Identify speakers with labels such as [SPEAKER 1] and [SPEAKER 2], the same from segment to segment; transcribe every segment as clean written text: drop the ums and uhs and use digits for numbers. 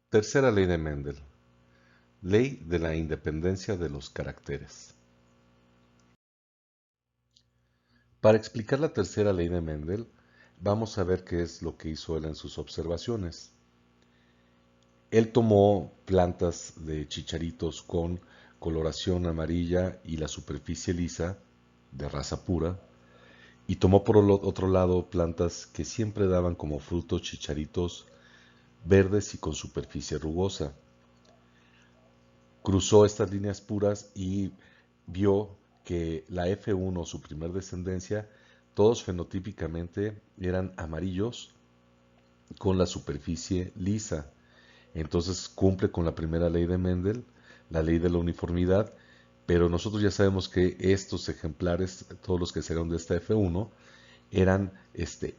[SPEAKER 1] Tercera ley de Mendel. Ley de la independencia de los caracteres. Para explicar la tercera ley de Mendel, vamos a ver qué es lo que hizo él en sus observaciones. Él tomó plantas de chicharitos con coloración amarilla y la superficie lisa, de raza pura, y tomó por otro lado plantas que siempre daban como frutos chicharitos verdes y con superficie rugosa. Cruzó estas líneas puras y vio que la F1, su primer descendencia, todos fenotípicamente eran amarillos con la superficie lisa. Entonces cumple con la primera ley de Mendel, la ley de la uniformidad, pero nosotros ya sabemos que estos ejemplares, todos los que salieron de esta F1, eran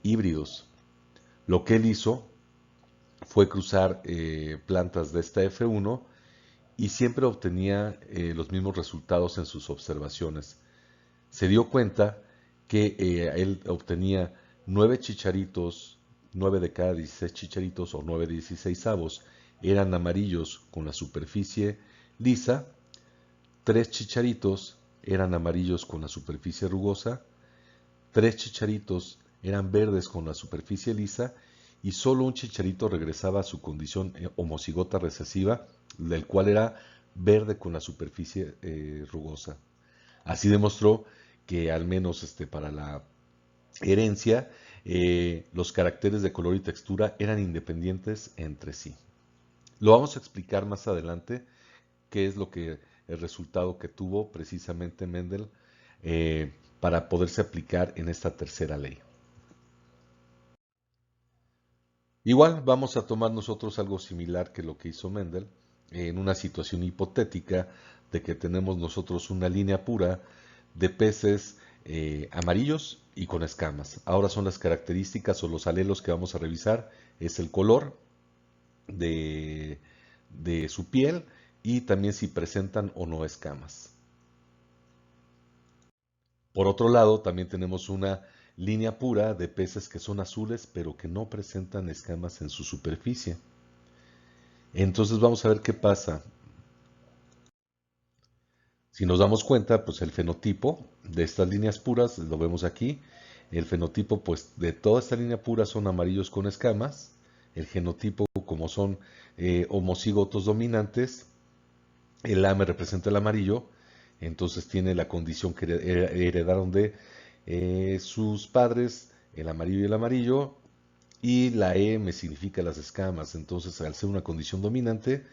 [SPEAKER 1] híbridos. Lo que él hizo fue cruzar plantas de esta F1 y siempre obtenía los mismos resultados en sus observaciones. Se dio cuenta que él obtenía 9 chicharitos, 9 de cada 16 chicharitos o 9 de 16 avos eran amarillos con la superficie lisa, 3 chicharitos eran amarillos con la superficie rugosa, 3 chicharitos eran verdes con la superficie lisa y solo un chicharito regresaba a su condición homocigota recesiva, del cual era verde con la superficie rugosa. Así demostró que al menos para la herencia, los caracteres de color y textura eran independientes entre sí. Lo vamos a explicar más adelante, qué es lo que el resultado que tuvo precisamente Mendel para poderse aplicar en esta tercera ley. Igual vamos a tomar nosotros algo similar que lo que hizo Mendel en una situación hipotética de que tenemos nosotros una línea pura de peces amarillos y con escamas. Ahora son las características o los alelos que vamos a revisar, es el color de, de su piel y también si presentan o no escamas. Por otro lado, también tenemos una línea pura de peces que son azules pero que no presentan escamas en su superficie. Entonces vamos a ver qué pasa. Si nos damos cuenta, pues el fenotipo de estas líneas puras, lo vemos aquí, el fenotipo pues de toda esta línea pura son amarillos con escamas, el genotipo como son homocigotos dominantes, el A me representa el amarillo, entonces tiene la condición que heredaron de sus padres, el amarillo y el amarillo, y la E me significa las escamas, entonces al ser una condición dominante,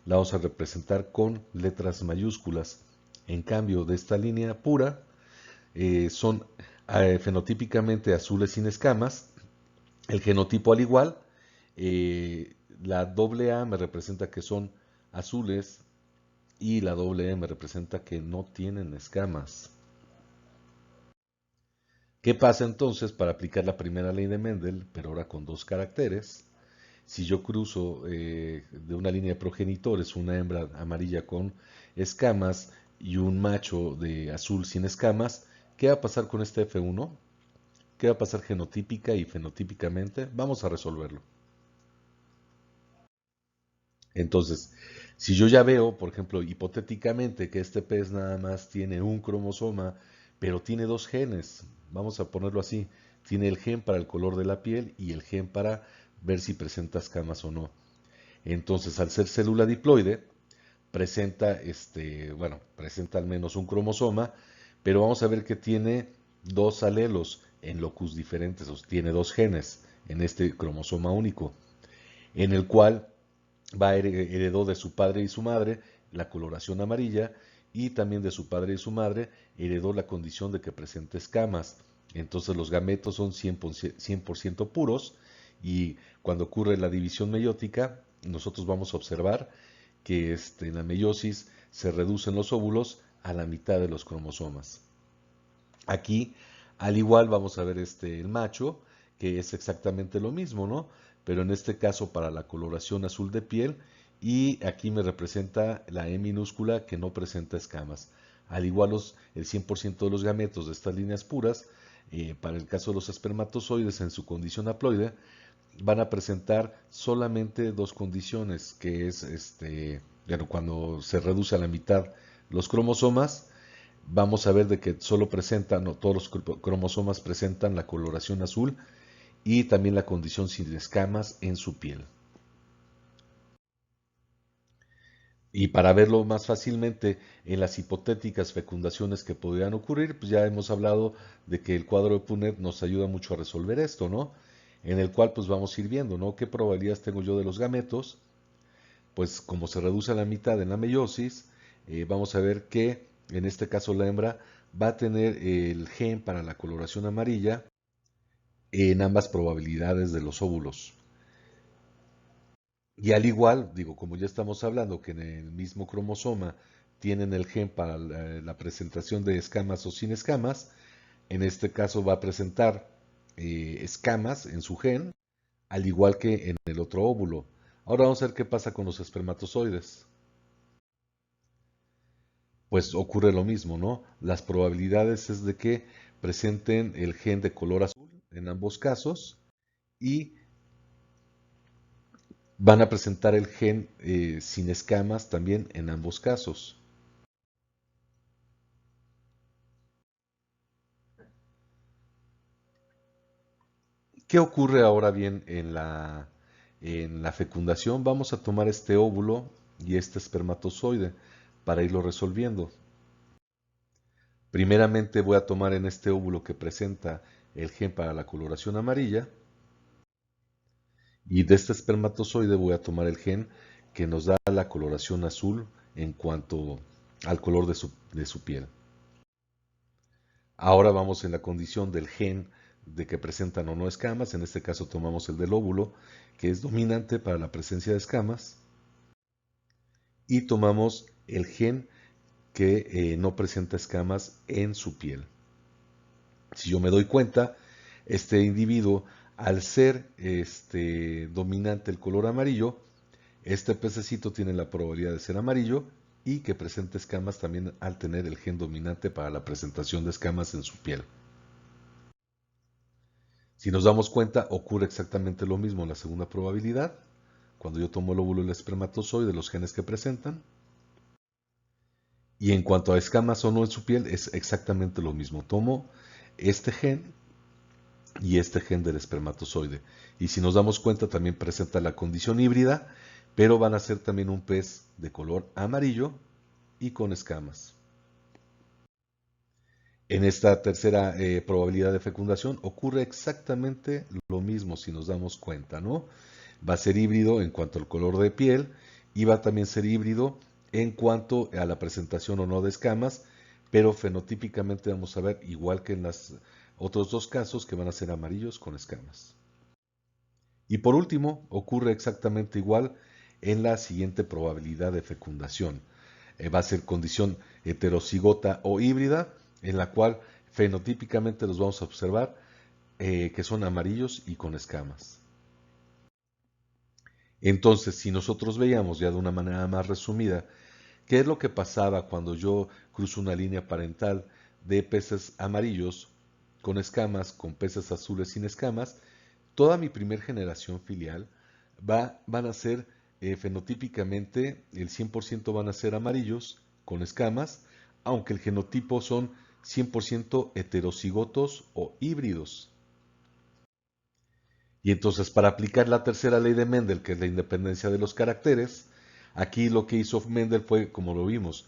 [SPEAKER 1] la vamos a representar con letras mayúsculas. En cambio, de esta línea pura, son fenotípicamente azules sin escamas, el genotipo al igual, la doble A me representa que son azules y la doble E me representa que no tienen escamas. ¿Qué pasa entonces para aplicar la primera ley de Mendel, pero ahora con dos caracteres? Si yo cruzo de una línea de progenitores una hembra amarilla con escamas y un macho de azul sin escamas, ¿qué va a pasar con este F1? ¿Qué va a pasar genotípica y fenotípicamente? Vamos a resolverlo. Entonces, si yo ya veo, por ejemplo, hipotéticamente que este pez nada más tiene un cromosoma, pero tiene dos genes, vamos a ponerlo así, tiene el gen para el color de la piel y el gen para ver si presenta escamas o no. Entonces, al ser célula diploide, presenta, presenta al menos un cromosoma, pero vamos a ver que tiene dos alelos en locus diferentes, o sea, tiene dos genes en este cromosoma único, en el cual heredó de su padre y su madre la coloración amarilla y también de su padre y su madre heredó la condición de que presente escamas. Entonces los gametos son 100% puros y cuando ocurre la división meiótica, nosotros vamos a observar que en la meiosis se reducen los óvulos a la mitad de los cromosomas. Aquí, al igual, vamos a ver el macho, que es exactamente lo mismo, ¿no? Pero en este caso para la coloración azul de piel, y aquí me representa la E minúscula que no presenta escamas. Al igual el 100% de los gametos de estas líneas puras, para el caso de los espermatozoides en su condición haploide, van a presentar solamente dos condiciones, que es bueno, cuando se reduce a la mitad los cromosomas, vamos a ver de que solo presentan, no todos los cromosomas presentan la coloración azul y también la condición sin escamas en su piel. Y para verlo más fácilmente en las hipotéticas fecundaciones que podrían ocurrir, pues ya hemos hablado de que el cuadro de Punnett nos ayuda mucho a resolver esto, ¿no? En el cual pues vamos a ir viendo, ¿no? ¿Qué probabilidades tengo yo de los gametos? Pues como se reduce a la mitad en la meiosis, vamos a ver que en este caso la hembra va a tener el gen para la coloración amarilla en ambas probabilidades de los óvulos. Y al igual, digo, como ya estamos hablando que en el mismo cromosoma tienen el gen para la presentación de escamas o sin escamas, en este caso va a presentar escamas en su gen, al igual que en el otro óvulo. Ahora vamos a ver qué pasa con los espermatozoides. Pues ocurre lo mismo, ¿no? Las probabilidades es de que presenten el gen de color azul en ambos casos y van a presentar el gen sin escamas también en ambos casos. ¿Qué ocurre ahora bien en la fecundación? Vamos a tomar este óvulo y este espermatozoide para irlo resolviendo. Primeramente voy a tomar en este óvulo que presenta el gen para la coloración amarilla y de este espermatozoide voy a tomar el gen que nos da la coloración azul en cuanto al color de su piel. Ahora vamos en la condición del gen de que presentan o no escamas, en este caso tomamos el del óvulo, que es dominante para la presencia de escamas, y tomamos el gen que no presenta escamas en su piel. Si yo me doy cuenta, este individuo, al ser dominante el color amarillo, este pececito tiene la probabilidad de ser amarillo y que presente escamas también al tener el gen dominante para la presentación de escamas en su piel. Si nos damos cuenta, ocurre exactamente lo mismo en la segunda probabilidad, cuando yo tomo el óvulo y el espermatozoide, los genes que presentan. Y en cuanto a escamas o no en su piel, es exactamente lo mismo. Tomo este gen y este gen del espermatozoide. Y si nos damos cuenta, también presenta la condición híbrida, pero van a ser también un pez de color amarillo y con escamas. En esta tercera probabilidad de fecundación ocurre exactamente lo mismo si nos damos cuenta, ¿no? Va a ser híbrido en cuanto al color de piel y va a también ser híbrido en cuanto a la presentación o no de escamas, pero fenotípicamente vamos a ver igual que en los otros dos casos que van a ser amarillos con escamas. Y por último, ocurre exactamente igual en la siguiente probabilidad de fecundación. Va a ser condición heterocigota o híbrida, en la cual fenotípicamente los vamos a observar que son amarillos y con escamas. Entonces, si nosotros veíamos ya de una manera más resumida, ¿qué es lo que pasaba cuando yo cruzo una línea parental de peces amarillos con escamas, con peces azules sin escamas? Toda mi primer generación filial van a ser fenotípicamente, el 100% van a ser amarillos con escamas, aunque el genotipo son 100% heterocigotos o híbridos. Y entonces para aplicar la tercera ley de Mendel, que es la independencia de los caracteres, aquí lo que hizo Mendel fue, como lo vimos,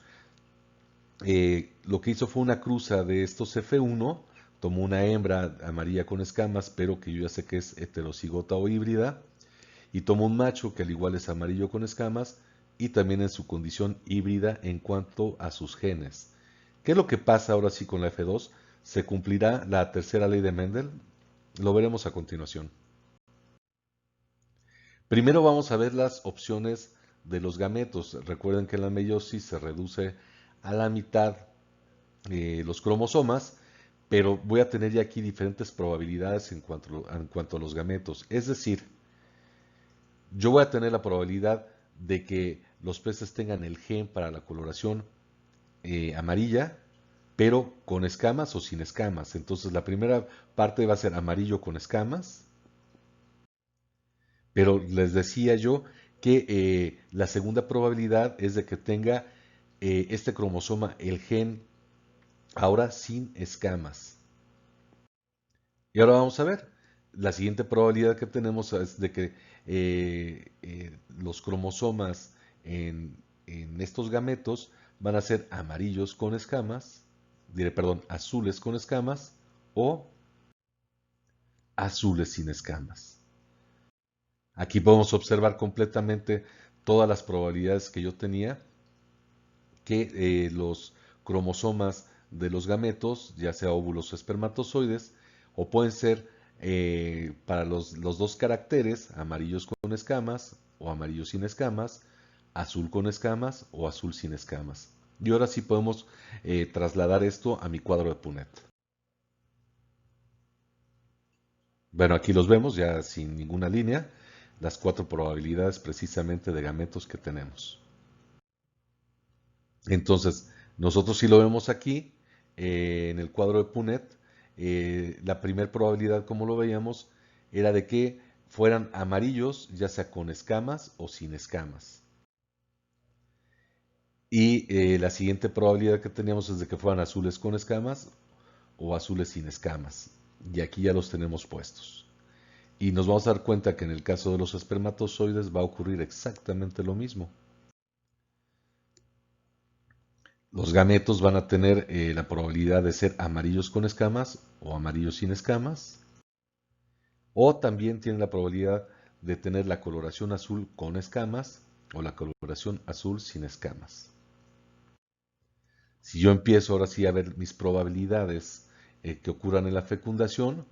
[SPEAKER 1] lo que hizo fue una cruza de estos F1, tomó una hembra amarilla con escamas, pero que yo ya sé que es heterocigota o híbrida, y tomó un macho que al igual es amarillo con escamas y también en su condición híbrida en cuanto a sus genes. ¿Qué es lo que pasa ahora sí con la F2? ¿Se cumplirá la tercera ley de Mendel? Lo veremos a continuación. Primero vamos a ver las opciones de los gametos. Recuerden que en la meiosis se reduce a la mitad los cromosomas, pero voy a tener ya aquí diferentes probabilidades en cuanto a los gametos. Es decir, yo voy a tener la probabilidad de que los peces tengan el gen para la coloración amarilla, pero con escamas o sin escamas. Entonces la primera parte va a ser amarillo con escamas, Pero les decía yo que la segunda probabilidad es de que tenga este cromosoma, el gen, ahora sin escamas. Y ahora vamos a ver, la siguiente probabilidad que tenemos es de que los cromosomas en estos gametos van a ser amarillos con escamas, diré, perdón, azules con escamas o azules sin escamas. Aquí podemos observar completamente todas las probabilidades que yo tenía que los cromosomas de los gametos, ya sea óvulos o espermatozoides, o pueden ser para los dos caracteres, amarillos con escamas o amarillos sin escamas, azul con escamas o azul sin escamas. Y ahora sí podemos trasladar esto a mi cuadro de Punnett. Bueno, aquí los vemos ya sin ninguna línea, las cuatro probabilidades precisamente de gametos que tenemos. Entonces, nosotros sí lo vemos aquí, en el cuadro de Punnett, la primera probabilidad, como lo veíamos, era de que fueran amarillos, ya sea con escamas o sin escamas. Y la siguiente probabilidad que teníamos es de que fueran azules con escamas o azules sin escamas. Y aquí ya los tenemos puestos. Y nos vamos a dar cuenta que en el caso de los espermatozoides va a ocurrir exactamente lo mismo. Los gametos van a tener la probabilidad de ser amarillos con escamas o amarillos sin escamas, o también tienen la probabilidad de tener la coloración azul con escamas o la coloración azul sin escamas. Si yo empiezo ahora sí a ver mis probabilidades que ocurran en la fecundación,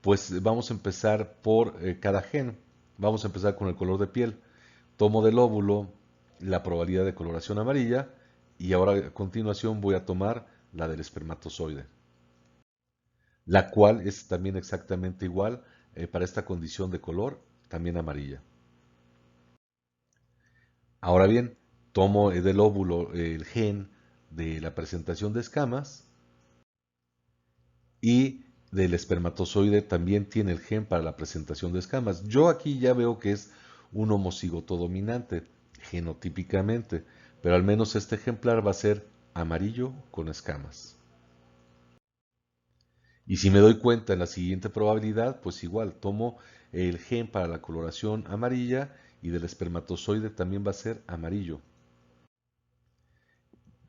[SPEAKER 1] pues vamos a empezar por cada gen. Vamos a empezar con el color de piel. Tomo del óvulo la probabilidad de coloración amarilla y ahora a continuación voy a tomar la del espermatozoide, la cual es también exactamente igual para esta condición de color, también amarilla. Ahora bien, tomo del óvulo el gen de la presentación de escamas y del espermatozoide también tiene el gen para la presentación de escamas. Yo aquí ya veo que es un homocigoto dominante, genotípicamente, pero al menos este ejemplar va a ser amarillo con escamas. Y si me doy cuenta en la siguiente probabilidad, pues igual, tomo el gen para la coloración amarilla y del espermatozoide también va a ser amarillo.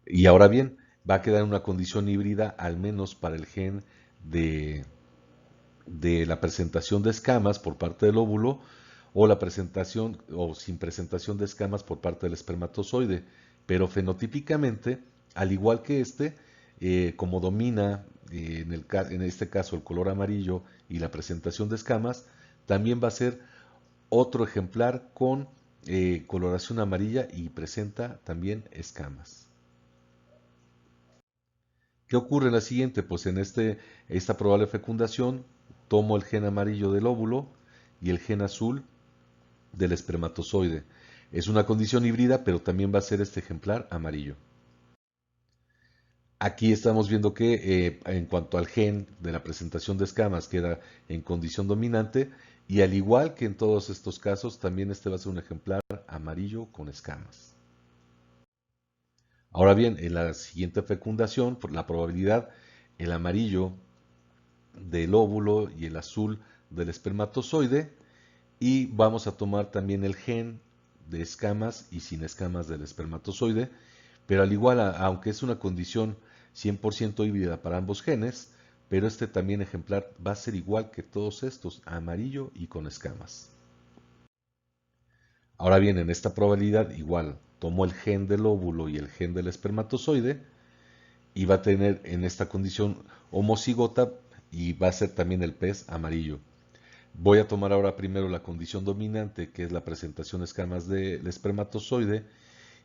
[SPEAKER 1] Y ahora bien, va a quedar una condición híbrida al menos para el gen de, de la presentación de escamas por parte del óvulo o la presentación o sin presentación de escamas por parte del espermatozoide. Pero fenotípicamente, al igual que este, como domina en este caso el color amarillo y la presentación de escamas, también va a ser otro ejemplar con coloración amarilla y presenta también escamas. ¿Qué ocurre en la siguiente? Pues en esta probable fecundación tomo el gen amarillo del óvulo y el gen azul del espermatozoide. Es una condición híbrida, pero también va a ser este ejemplar amarillo. Aquí estamos viendo que en cuanto al gen de la presentación de escamas queda en condición dominante y al igual que en todos estos casos, también este va a ser un ejemplar amarillo con escamas. Ahora bien, en la siguiente fecundación, por la probabilidad, el amarillo del óvulo y el azul del espermatozoide y vamos a tomar también el gen de escamas y sin escamas del espermatozoide, pero al igual, aunque es una condición 100% híbrida para ambos genes, pero este también ejemplar va a ser igual que todos estos, amarillo y con escamas. Ahora bien, en esta probabilidad igual, tomo el gen del óvulo y el gen del espermatozoide y va a tener en esta condición homocigota y va a ser también el pez amarillo. Voy a tomar ahora primero la condición dominante, que es la presentación de escamas del espermatozoide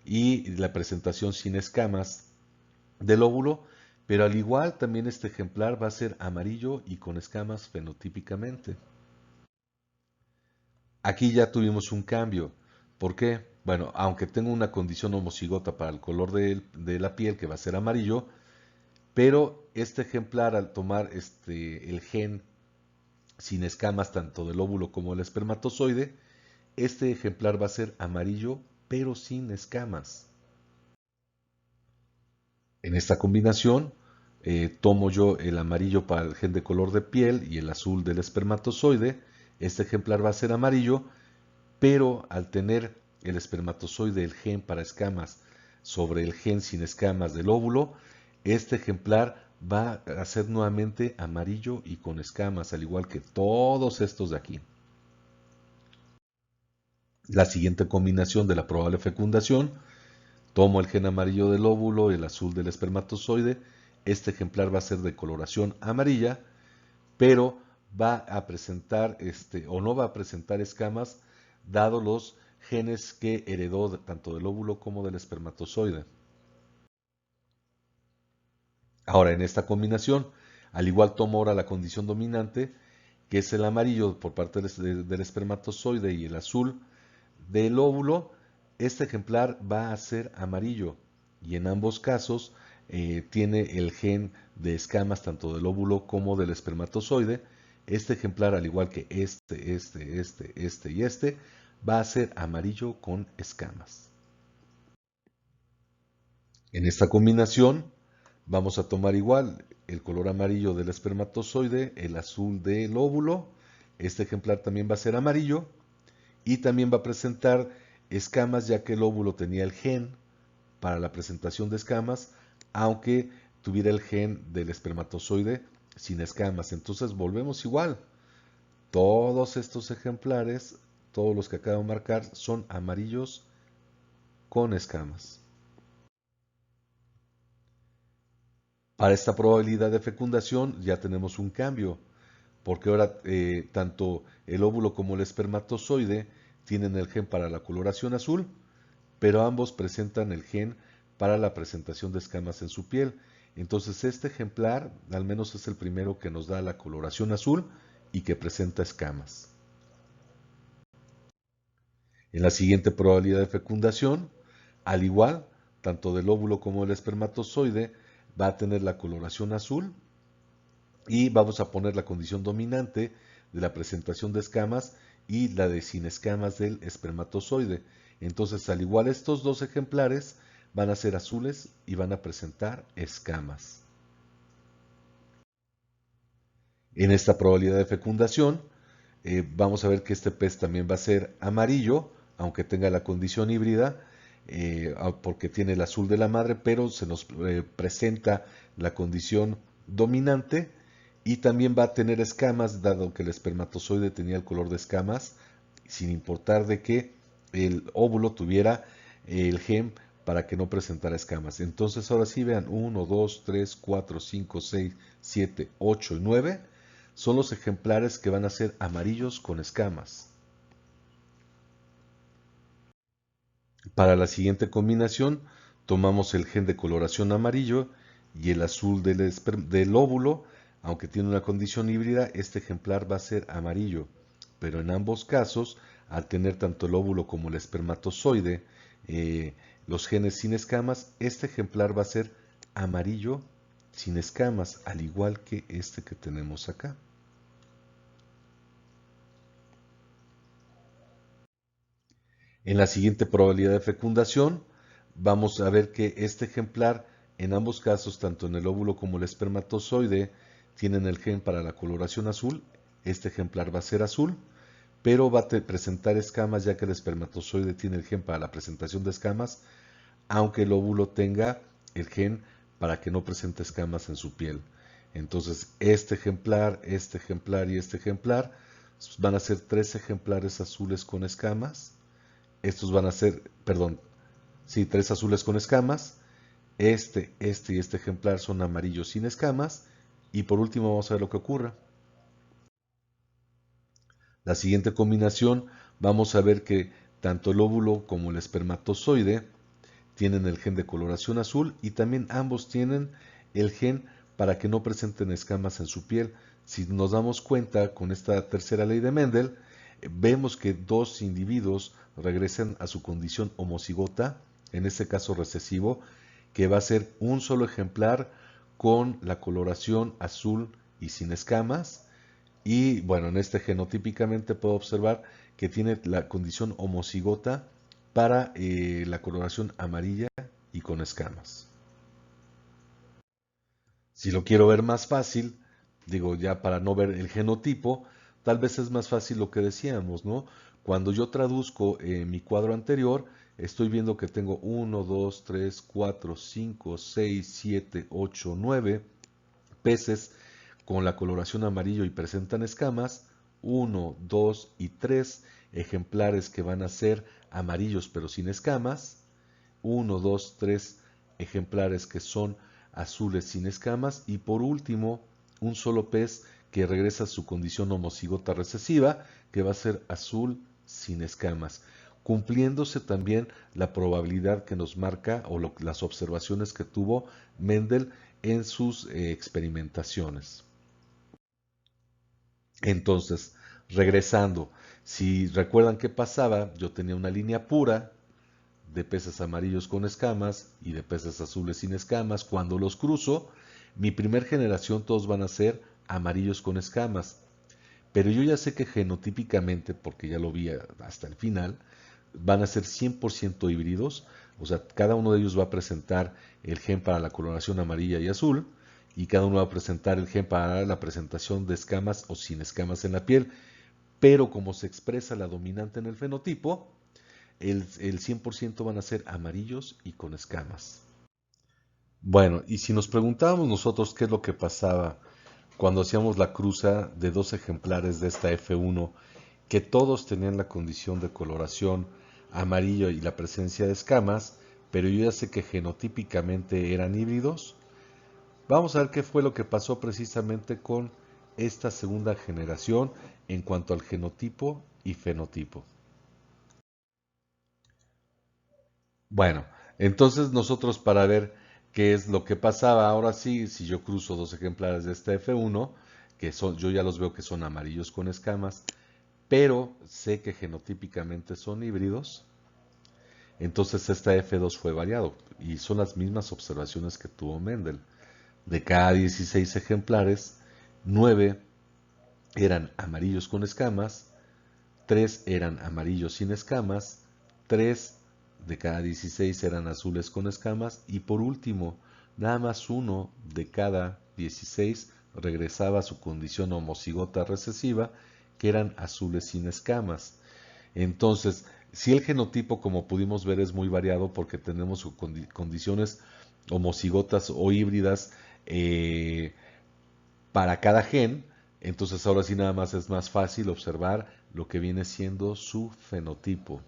[SPEAKER 1] y la presentación sin escamas del óvulo, pero al igual también este ejemplar va a ser amarillo y con escamas fenotípicamente. Aquí ya tuvimos un cambio. ¿Por qué? Bueno, aunque tengo una condición homocigota para el color de la piel que va a ser amarillo, pero este ejemplar al tomar el gen sin escamas tanto del óvulo como del espermatozoide, este ejemplar va a ser amarillo, pero sin escamas. En esta combinación, tomo yo el amarillo para el gen de color de piel y el azul del espermatozoide. Este ejemplar va a ser amarillo, pero al tener el espermatozoide, el gen para escamas, sobre el gen sin escamas del óvulo, este ejemplar va a ser nuevamente amarillo y con escamas, al igual que todos estos de aquí. La siguiente combinación de la probable fecundación: tomo el gen amarillo del óvulo, el azul del espermatozoide. Este ejemplar va a ser de coloración amarilla, pero va a presentar o no va a presentar escamas, dado los genes que heredó tanto del óvulo como del espermatozoide. Ahora, en esta combinación, al igual tomo ahora la condición dominante, que es el amarillo por parte del espermatozoide y el azul del óvulo. Este ejemplar va a ser amarillo y en ambos casos tiene el gen de escamas tanto del óvulo como del espermatozoide. Este ejemplar, al igual que este y este, va a ser amarillo con escamas. En esta combinación vamos a tomar igual el color amarillo del espermatozoide, el azul del óvulo. Este ejemplar también va a ser amarillo y también va a presentar escamas, ya que el óvulo tenía el gen para la presentación de escamas, aunque tuviera el gen del espermatozoide sin escamas. Entonces volvemos igual. Todos estos ejemplares, todos los que acabo de marcar, son amarillos con escamas. Para esta probabilidad de fecundación ya tenemos un cambio, porque ahora tanto el óvulo como el espermatozoide tienen el gen para la coloración azul, pero ambos presentan el gen para la presentación de escamas en su piel. Entonces este ejemplar al menos es el primero que nos da la coloración azul y que presenta escamas. En la siguiente probabilidad de fecundación, al igual, tanto del óvulo como del espermatozoide va a tener la coloración azul y vamos a poner la condición dominante de la presentación de escamas y la de sin escamas del espermatozoide. Entonces, al igual, estos dos ejemplares van a ser azules y van a presentar escamas. En esta probabilidad de fecundación, vamos a ver que este pez también va a ser amarillo, aunque tenga la condición híbrida, porque tiene el azul de la madre, pero se nos presenta la condición dominante y también va a tener escamas, dado que el espermatozoide tenía el color de escamas, sin importar de que el óvulo tuviera el gen para que no presentara escamas. Entonces ahora sí vean, 1, 2, 3, 4, 5, 6, 7, 8 y 9 son los ejemplares que van a ser amarillos con escamas. Para la siguiente combinación, tomamos el gen de coloración amarillo y el azul del óvulo. Aunque tiene una condición híbrida, este ejemplar va a ser amarillo, pero en ambos casos, al tener tanto el óvulo como el espermatozoide, los genes sin escamas, este ejemplar va a ser amarillo sin escamas, al igual que este que tenemos acá. En la siguiente probabilidad de fecundación, vamos a ver que este ejemplar, en ambos casos, tanto en el óvulo como el espermatozoide, tienen el gen para la coloración azul. Este ejemplar va a ser azul, pero va a presentar escamas, ya que el espermatozoide tiene el gen para la presentación de escamas, aunque el óvulo tenga el gen para que no presente escamas en su piel. Entonces, este ejemplar y este ejemplar van a ser 3 ejemplares azules con escamas. Estos van a ser, perdón, sí, 3 azules con escamas. Este y este ejemplar son amarillos sin escamas. Y por último vamos a ver lo que ocurre. La siguiente combinación, vamos a ver que tanto el óvulo como el espermatozoide tienen el gen de coloración azul y también ambos tienen el gen para que no presenten escamas en su piel. Si nos damos cuenta con esta tercera ley de Mendel, vemos que dos individuos regresan a su condición homocigota, en este caso recesivo, que va a ser un solo ejemplar con la coloración azul y sin escamas. Y bueno, en este genotípicamente puedo observar que tiene la condición homocigota para la coloración amarilla y con escamas. Si lo quiero ver más fácil, digo ya para no ver el genotipo, tal vez es más fácil lo que decíamos, ¿no? Cuando yo traduzco mi cuadro anterior, estoy viendo que tengo 1, 2, 3, 4, 5, 6, 7, 8, 9 peces con la coloración amarillo y presentan escamas, 1, 2 y 3 ejemplares que van a ser amarillos pero sin escamas, 1, 2, 3 ejemplares que son azules sin escamas y por último un solo pez que regresa a su condición homocigota recesiva que va a ser azul sin escamas, cumpliéndose también la probabilidad que nos marca o las observaciones que tuvo Mendel en sus experimentaciones. Entonces, regresando, si recuerdan qué pasaba, yo tenía una línea pura de peces amarillos con escamas y de peces azules sin escamas. Cuando los cruzo, mi primer generación todos van a ser amarillos con escamas. Pero yo ya sé que genotípicamente, porque ya lo vi hasta el final, van a ser 100% híbridos. O sea, cada uno de ellos va a presentar el gen para la coloración amarilla y azul. Y cada uno va a presentar el gen para la presentación de escamas o sin escamas en la piel. Pero como se expresa la dominante en el fenotipo, el 100% van a ser amarillos y con escamas. Bueno, y si nos preguntábamos nosotros qué es lo que pasaba cuando hacíamos la cruza de dos ejemplares de esta F1, que todos tenían la condición de coloración amarillo y la presencia de escamas, pero yo ya sé que genotípicamente eran híbridos, vamos a ver qué fue lo que pasó precisamente con esta segunda generación en cuanto al genotipo y fenotipo. Bueno, entonces nosotros para ver qué es lo que pasaba, ahora sí, si yo cruzo dos ejemplares de esta F1, que son, yo ya los veo que son amarillos con escamas, pero sé que genotípicamente son híbridos, entonces esta F2 fue variado y son las mismas observaciones que tuvo Mendel. De cada 16 ejemplares, 9 eran amarillos con escamas, 3 eran amarillos sin escamas, 3 de cada 16 eran azules con escamas y por último, nada más uno de cada 16 regresaba a su condición homocigota recesiva, que eran azules sin escamas. Entonces, si el genotipo, como pudimos ver, es muy variado porque tenemos condiciones homocigotas o híbridas para cada gen, entonces ahora sí nada más es más fácil observar lo que viene siendo su fenotipo.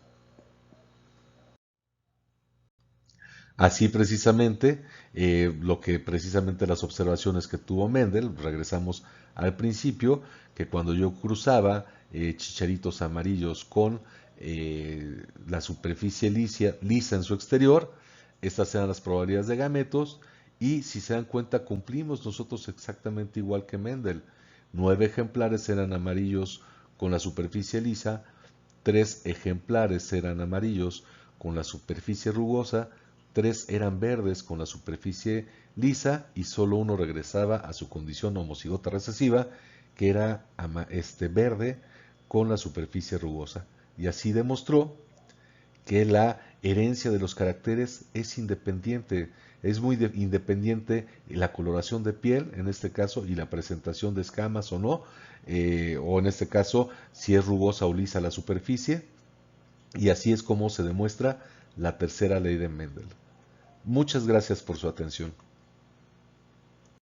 [SPEAKER 1] Así precisamente, lo que precisamente las observaciones que tuvo Mendel, regresamos al principio, que cuando yo cruzaba chicharitos amarillos con la superficie lisa en su exterior, estas eran las probabilidades de gametos, y si se dan cuenta cumplimos nosotros exactamente igual que Mendel. 9 ejemplares eran amarillos con la superficie lisa, 3 ejemplares eran amarillos con la superficie rugosa, 3 eran verdes con la superficie lisa y solo uno regresaba a su condición homocigota recesiva, que era verde con la superficie rugosa. Y así demostró que la herencia de los caracteres es independiente, es muy independiente la coloración de piel, en este caso, y la presentación de escamas o no, o en este caso, si es rugosa o lisa la superficie, y así es como se demuestra la tercera ley de Mendel. Muchas gracias por su atención.